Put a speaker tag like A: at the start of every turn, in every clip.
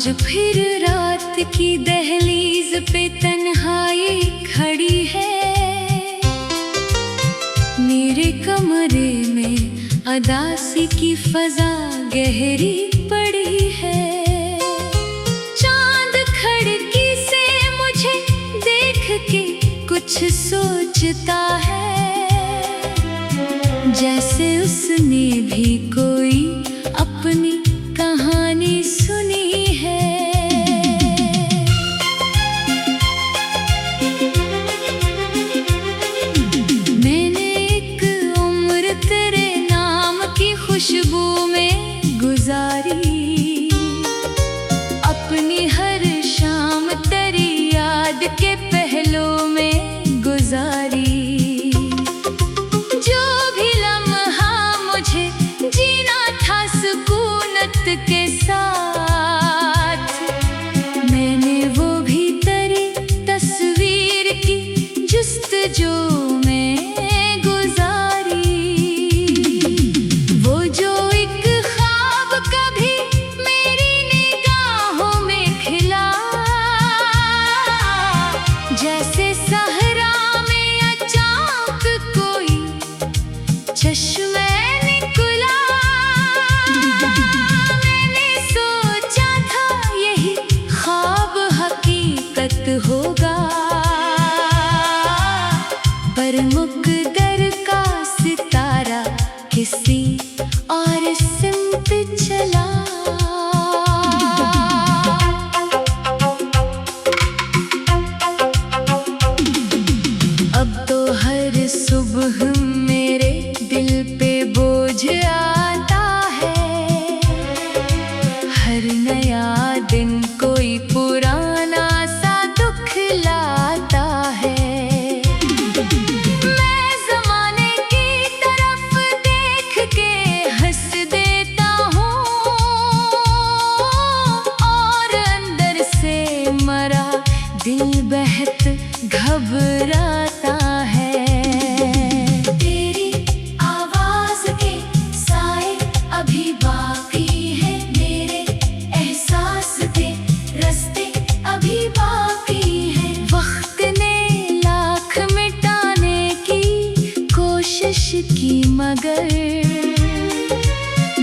A: आज फिर रात की दहलीज पे तन्हाई खड़ी है। मेरे कमरे में अदासी की फजा गहरी पड़ी है। चांद खिड़की से मुझे देख के कुछ सोचता है, जैसे उसने भी कोई अपनी कहानी सुनी है। मैंने एक उम्र तेरे नाम की खुशबू में गुजारी, अपनी हर शाम तेरी याद के पहलू में गुजारी। जो भी लम्हा मुझे जीना था सुकूनत के साथ, मैंने वो भी तेरी तस्वीर की जुस्तजू में गुजारी। वो जो एक ख्वाब कभी मेरी निगाहों में खिला, जैसे सहरा में अचानक कोई चश्मे निकला। मैंने सोचा था यही ख्वाब हकीकत होगा, पर मुक़द्दर का सितारा किसी और सिमत चला। अब तो हर सुबह मेरे दिल पे बोझ आता है। हर नया दिन कोई पुराना सा दुख लाता है। मैं ज़माने की तरफ देख के हंस देता हूँ, और अंदर से मरा दिल बेहद घबराता है। तेरी आवाज़ के साए अभी बाकी है, मेरे एहसास के रास्ते अभी बाकी है। वक्त ने लाख मिटाने की कोशिश की, मगर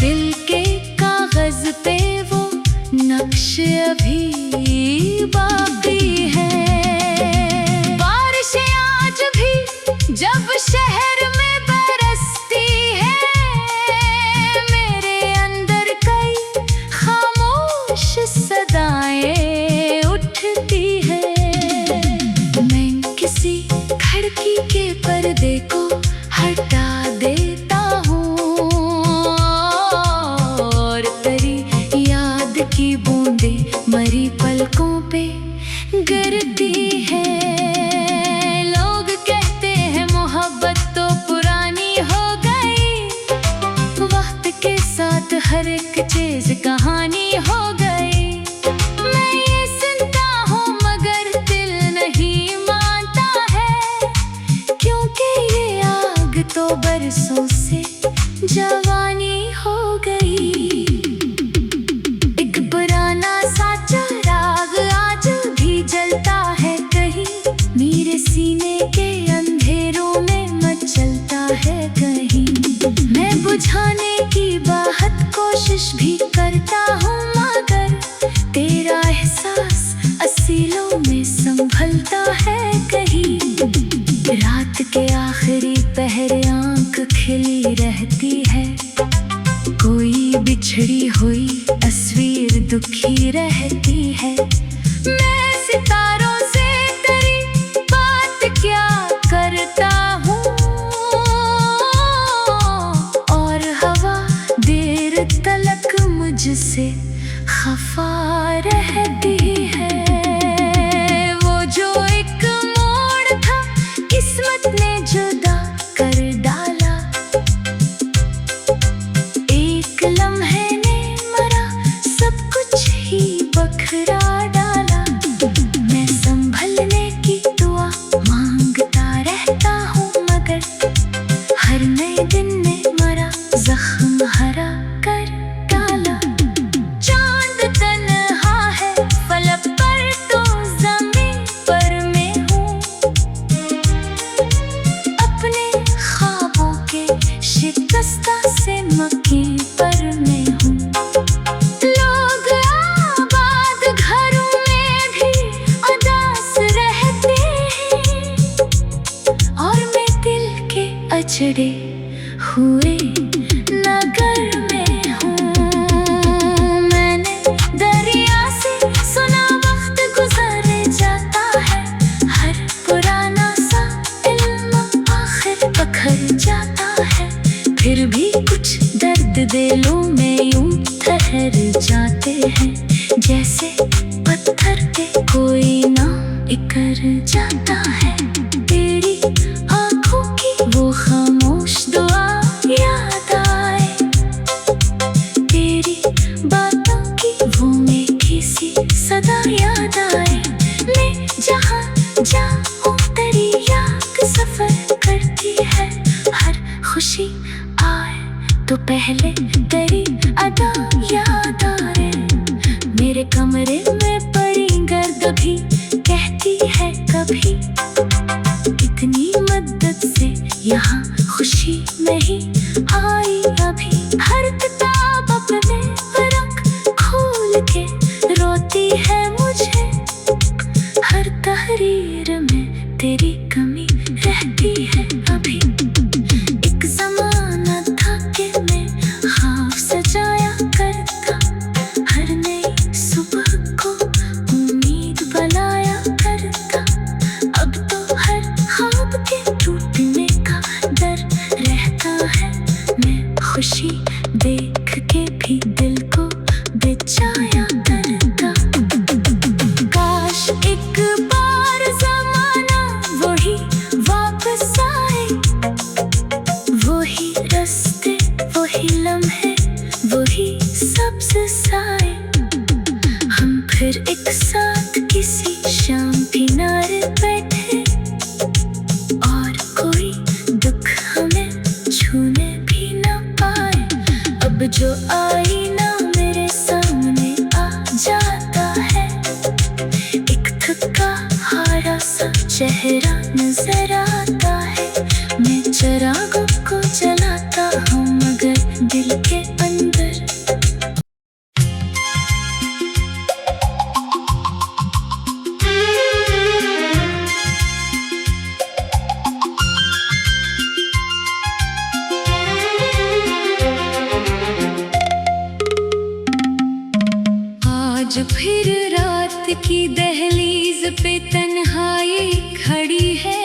A: दिल के कागज़ पे वो नक्श अभी बाकी है। बारिशें आज भी जब शहर में बरसती है, मेरे अंदर कई खामोश सदाएं उठती है। मैं किसी खिड़की के पर्दे को हटा देता हूँ, और तेरी याद की बूंदें मरी पलकों पे गिरती है। लोग कहते हैं मोहब्बत तो पुरानी हो गई, वक्त के साथ हर एक चीज कहानी हो गई। मैं ये सुनता हूँ मगर दिल नहीं मानता है, क्योंकि ये आग तो बरसों से जवानी हो गई। एक पुराना सा चिराग आज भी जलता है कहीं, मेरे सीने के अंधेरों में मचलता है कहीं। मैं बुझाने की बाहत कोशिश भी करता हूँ, मगर तेरा एहसास असीलों में संभलता है कहीं। रात के आखिरी पहर आंख खिली रहती है, कोई बिछड़ी हुई तस्वीर दुखी रहती है। मैं सितारों से तेरी बात क्या करता हूँ, और हवा देर तलक मुझसे खफा रहती है। वो जो एक मोड़ था किस्मत ने जुदा कर डाला, एक लम्हे ने मरा सब कुछ ही बखरा डाला। मैं संभलने की दुआ मांगता रहता हूँ, मगर हर नए दिन ने मरा जख्म हरा कर डाला। चांद तन्हा उजड़े हुए नगर में हूँ। मैंने दरिया से सुना वक्त गुजर जाता है, हर पुराना सा इल्म आखिर पखर जाता है। फिर भी कुछ दर्द दिलों में यूं ठहर जाते हैं, जैसे पत्थर पे कोई नाम इकर जाता है। तेरी आंखों की वो खामोश दुआ याद आए, तेरी बातों की वो मीठी सी सदा याद आए। मैं जहाँ जाऊँ तेरी याद सफर करती है, हर खुशी आए तो पहले तेरी अदा याद आए। मेरे कमरे में पड़ी गर्द भी कहती है कभी, इतनी मदद से यहाँ खुशी नहीं आई अभी। हर किताब अपने रंग खोल के रोती है मुझे, हर तहरीर में तेरी कमी रहती है अभी। एक ज़माना था कि मैं ख्वाब सजाया करता, हर नई सुबह को उम्मीद बनाया करता। अब तो हर ख्वाब के टूटने का डर रहता है, मैं खुशी देख के भी दिल को बेचाया करता। काश एक बार ज़माना वही वापस आए, वही रास्ते वही लम्हे वही सब्ज़ साए। हम फिर एक साथ किसी शाम किनारे बैठे, और कोई दुख हमें छूने भी ना पाए। अब जो आईना मेरे सामने आ जाता है, एक थका हारा सा चेहरा नजर आता है। मैं चिरागों को जलाता हूँ मगर दिल के अंदर। आज फिर रात की दहलीज पे तन्हाई खड़ी है,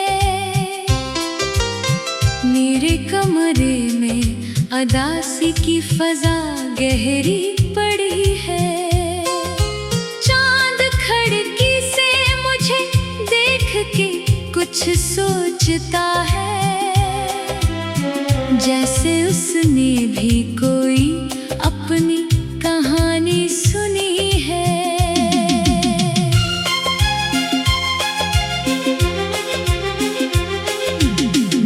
A: मेरे कमरे में अदासी की फजा गहरी पड़ी है। चांद खिड़की से मुझे देख के कुछ सोचता है, जैसे उसने भी कोई अपनी कहानी सुनी है।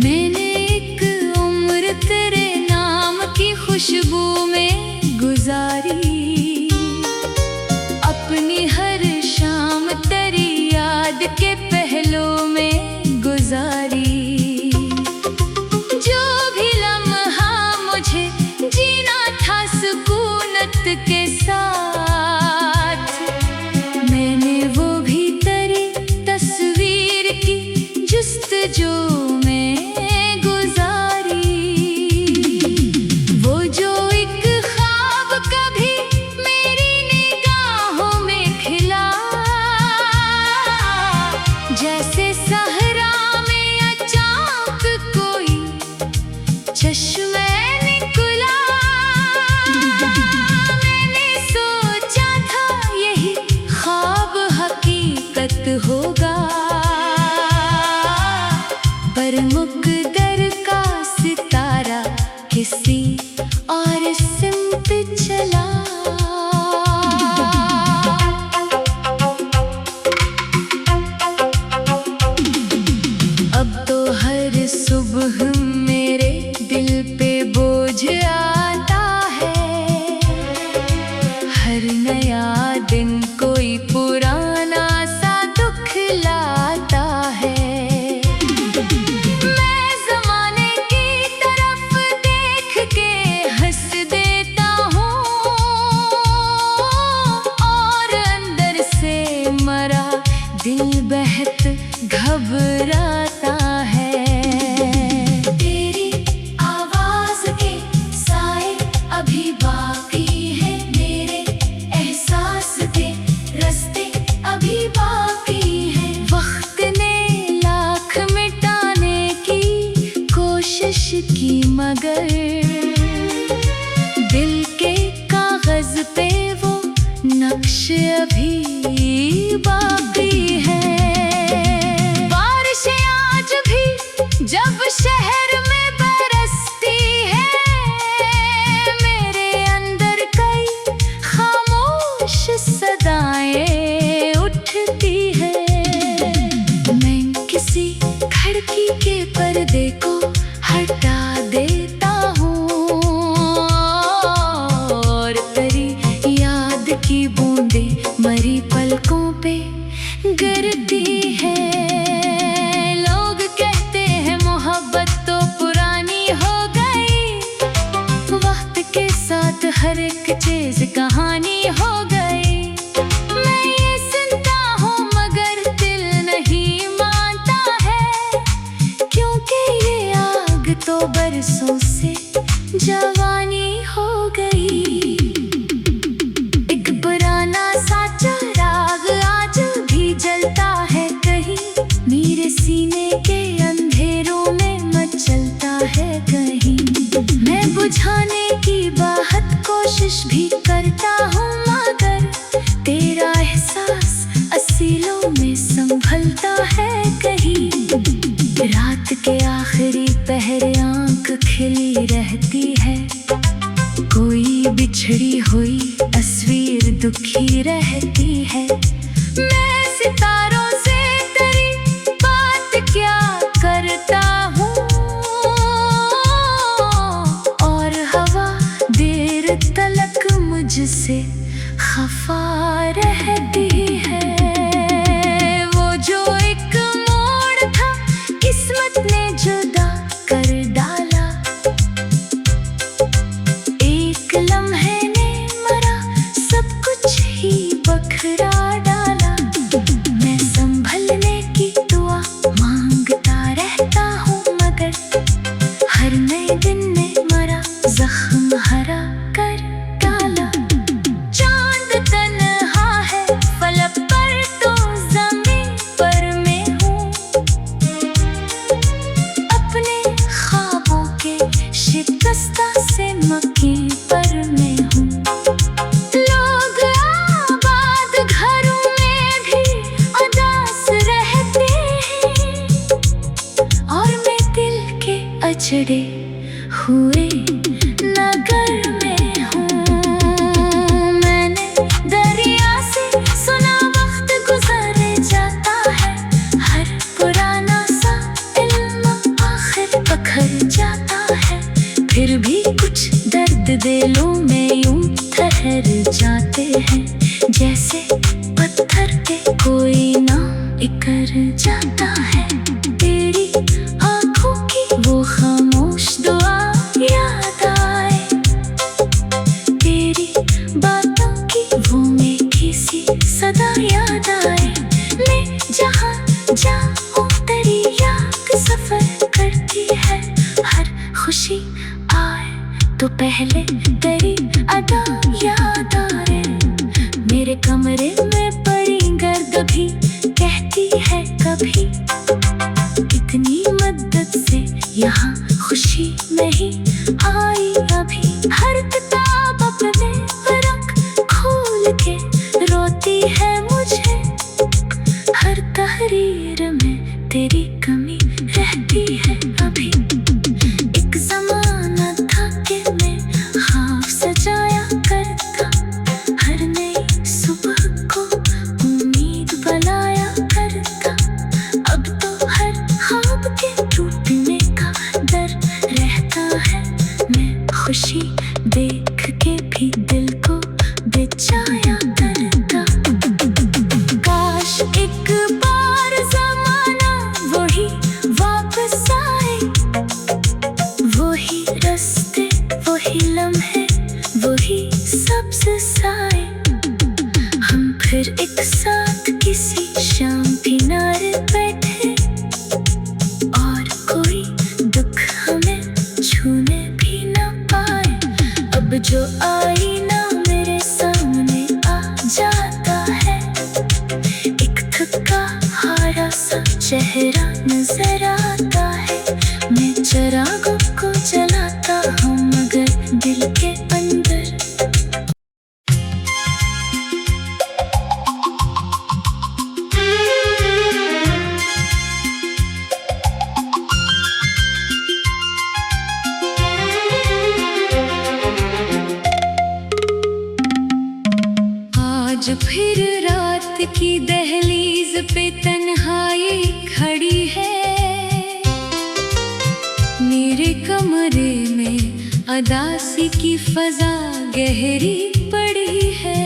A: मैंने एक उम्र तेरे नाम की खुशबू में गुजारी, अपनी हर शाम तेरी याद के पहलों में गुजारी। जो भी लम्हा मुझे जीना था सुकूनत के साथ, मैंने वो भी तेरी तस्वीर की जुस्तजू में गुजारी। वो जो एक ख्वाब कभी मेरी निगाहों में खिला, जैसे सहरा में अचानक कोई चश्मे निकला। मैंने बख्श अभी बाकी है। बारिशें आज भी जब शहर में बरसती है, मेरे अंदर कई खामोश सदाएं उठती है। मैं किसी खिड़की के पर्दे को हटा देता हूँ और तेरी याद की बूंदें मरी पलकों पे गिरती है। लोग कहते हैं मोहब्बत तो पुरानी हो गई, वक्त के साथ हर एक चीज कहानी हो गई। मैं ये सुनता हूँ मगर दिल नहीं मानता है, क्योंकि ये आग तो बरसों से जवानी हो गई। एक पुराना सा चिराग आज भी जलता है कहीं, मेरे सीने के अंधेरों में मचलता है कहीं। मैं बुझाने की बहुत कोशिश भी करता हूँ मगर तेरा एहसास असीलों में संभलता है कहीं। रात के आखिरी पहरे आंख खिली रहती है, कोई बिछड़ी हुई तस्वीर दुखी रहती है। मैं सितारों से तेरी बात क्या करता हूँ और हवा देर तलक मुझसे खफा रहती है। वो जो एक मोड़ था किस्मत ने जुदा कर डाला, एक लम्हे ने मरा सब कुछ ही बखरा डाला। मैं संभलने की दुआ मांगता रहता हूँ मगर हर नए दिन ने मरा जख्म हरा कर डाला। चांद तन्हा है फलक पर तो ज़मीन पर मैं हूँ, अपने ख्वाबों के शिकस्ता से मक्के पर मैं हूँ। लोग आबाद घरों में भी उदास रहते हैं और मैं दिल के अछड़े हुए नगर में हूँ। मैंने दरिया से सुना वक्त गुजर जाता है, हर पुराना सा इल्म आखिर बखर जाता है। फिर भी कुछ दर्द दिलों में यूं ठहर जाते हैं, जैसे पत्थर पे कोई नाम इकर जाता है। तेरी आंखों की वो खामोश दुआ याद आए, तेरी बातों की वो मीठी सी सदा याद आए। मैं जहाँ जाऊँ तेरी याद सफर करती है, हर खुशी आए तो पहले तेरी अदा याद आए। मेरे कमरे में पड़ी गर्द भी कहती है कभी, इतनी मदद से यहाँ खुशी नहीं आई अभी। हर किताब अपने रंग खोल के रोती है मुझे, हर तहरीर में तेरी कमी रहती है अभी। एक ज़माना था कि मैं ख्वाब सजाया करता, हर नई सुबह को उम्मीद बनाया करता। अब तो हर ख्वाब के टूटने का डर रहता है, मैं खुशी देख के भी दिल को बेचाया करता। काश एक बार ज़माना वही वापस आए, वही रास्ते वही लम्हे वही सब्ज़ साए। हम फिर एक साथ किसी शाम किनारे बैठे और कोई दुख हमें छूने भी न पाए। अब जो आईना मेरे सामने आ जाता है, एक थका हारा सा चेहरा नजर आता है। मैं चिरागों को जलाता हूँ मगर दिल के अंदर आज फिर रात की दहलीज पे तन्हाई खड़ी है। मेरे कमरे में अदासी की फजा गहरी पड़ी है।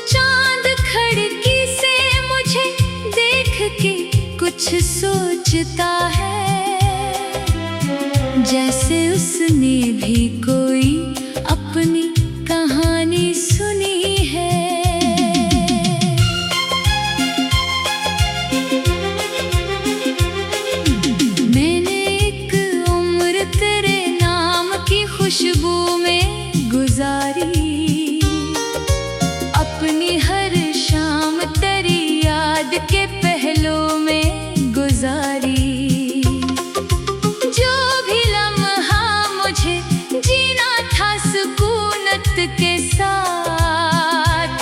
A: चांद खिड़की से मुझे देख के कुछ सोचता है, जैसे उसने भी कोई अपनी कहानी सुनी है। मैंने एक उम्र तेरे नाम की खुशबू में गुजारी, अपनी हर शाम तेरी याद के पहलू में गुजारी। जो भी लम्हा मुझे जीना था सुकूनत के साथ,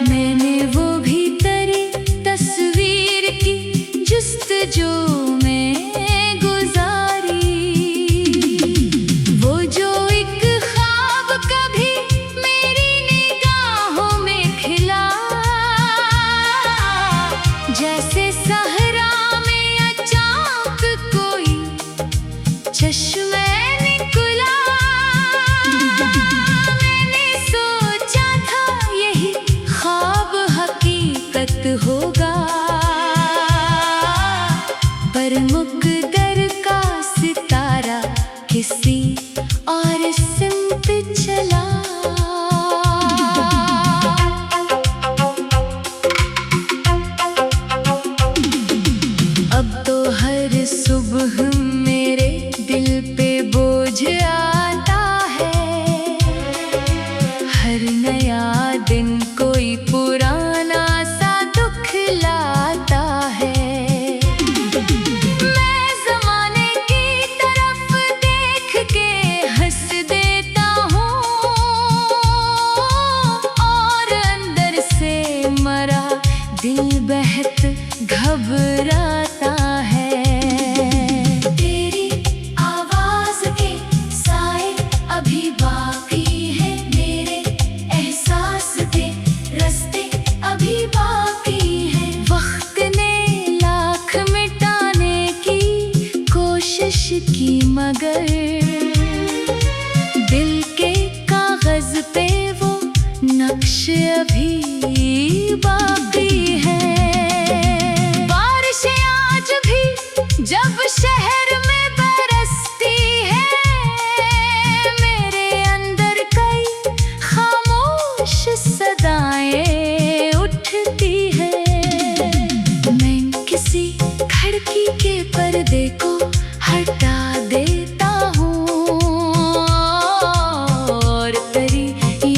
A: मैंने वो भी तेरी तस्वीर की जुस्तजू में गुजारी। वो जो एक ख्वाब कभी मेरी निगाहों में खिला, जैसे सहरा में अचानक कोई चश्मे निकला। मैंने सोचा था यही ख्वाब हकीकत होगा, पर मुक़द्दर का सितारा किसी और सिमत चला। अब तो हर सुबह मेरे दिल पे बोझ आता है। हर नया दिन कोई पुराना सा दुख लाता है। मैं ज़माने की तरफ देख के हंस देता हूँ, और अंदर से मरा दिल बेहद घबराता है। तेरी आवाज़ के साए अभी बाकी है, मेरे एहसास के रास्ते अभी बाकी है। वक्त ने लाख मिटाने की कोशिश की, मगर दिल के कागज़ पे वो नक्श अभी बाकी है। बारिशें आज भी जब शहर में बरसती है, मेरे अंदर कई खामोश सदाएं उठती है। मैं किसी खिड़की के पर्दे को हटा देता हूँ, और तेरी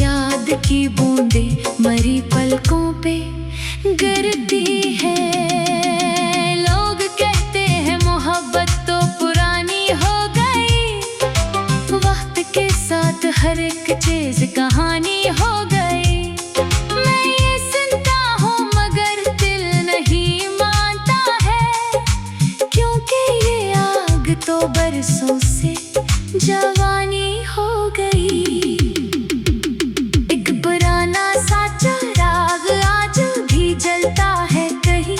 A: याद की बूंदें मरी पलकों पे गिरती है। लोग कहते हैं मोहब्बत तो पुरानी हो गई, वक्त के साथ हर एक चीज कहानी हो गई। मैं ये सुनता हूँ मगर दिल नहीं मानता है, क्योंकि ये आग तो बरसों से जवानी हो गई। एक पुराना सा चिराग आज भी जलता है कहीं,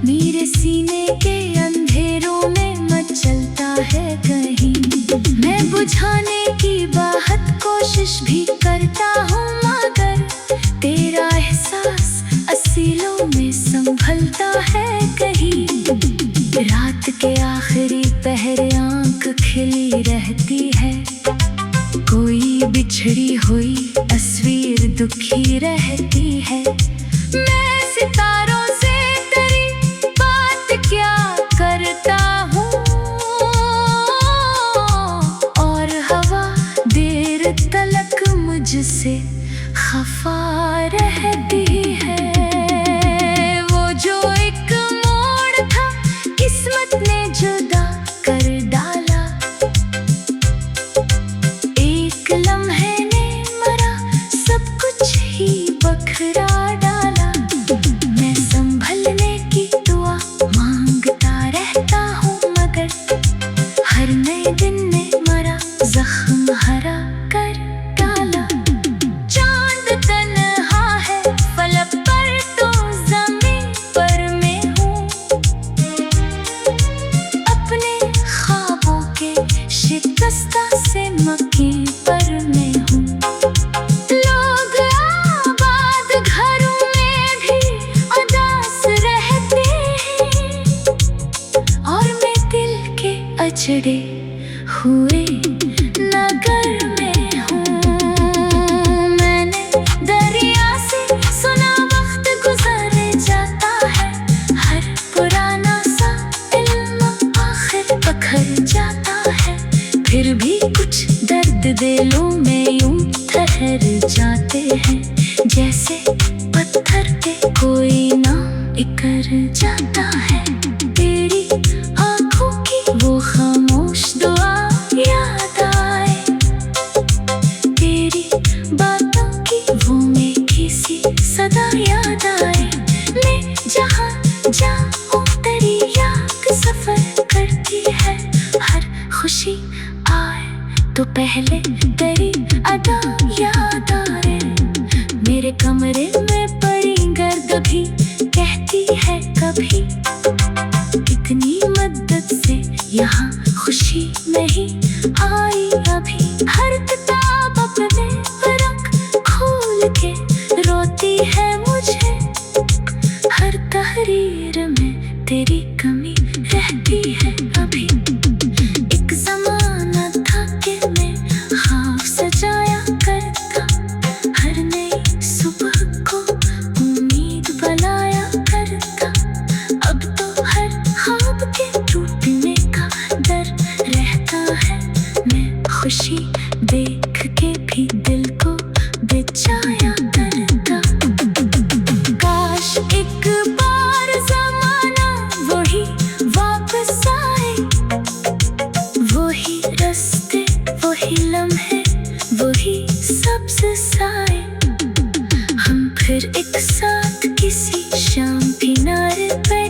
A: मेरे सीने के अंधेरों में मचलता है कहीं। मैं बुझाने की बाहत कोशिश भी करता हूँ, मगर तेरा एहसास असीलों में संभलता है कहीं। रात के आखिरी पहरे आंख खिली रहती है, कोई बिछड़ी हुई तस्वीर दुखी रहती है। मैं सितारों से तेरी बात क्या करता हूँ, और हवा देर तलक मुझसे खफा रहती है। वो जो एक मोड़ था किस्मत ने जुदा कर डाला, एक लम्हे ने मरा सब कुछ ही बखरा डाला। मैं संभलने की दुआ मांगता रहता हूँ, मगर हर नए दिन ने मरा जख्म हरा कर डाला। चांद तन्हा उजड़े हुए नगर में हूँ। मैंने दरिया से सुना वक्त गुजर जाता है, हर पुराना सा इल्म आखिर बखर जाता है। फिर भी कुछ दर्द दिलों में यूं ठहर जाते हैं, जैसे पत्थर पे कोई नाम इकर जाता है। तेरी आंखों की वो खामोश दुआ याद आए, तेरी बातों की वो मीठी सी सदा याद आए। मैं जहाँ जाऊँ तेरी याद सफर करती है, हर खुशी आए तो पहले तेरी अदा याद आए। मेरे कमरे में पड़ी गर्द भी कहती है कभी, इतनी मदद से यहाँ खुशी नहीं आई अभी। हर किताब अपने रंग खोल के रोती है मुझे, हर तहरीर में तेरी कमी रहती है अभी। एक ज़माना था कि मैं ख्वाब सजाया करता, हर नई सुबह को उम्मीद बनाया करता। अब तो हर ख्वाब के टूटने का डर रहता है, मैं खुशी देख के भी दिल को बेचाया करता। काश एक बार ज़माना वही वापस आए, वही रास्ते वही लम्हे वही सब्ज़ साए। हम फिर एक साथ किसी शाम किनारे पे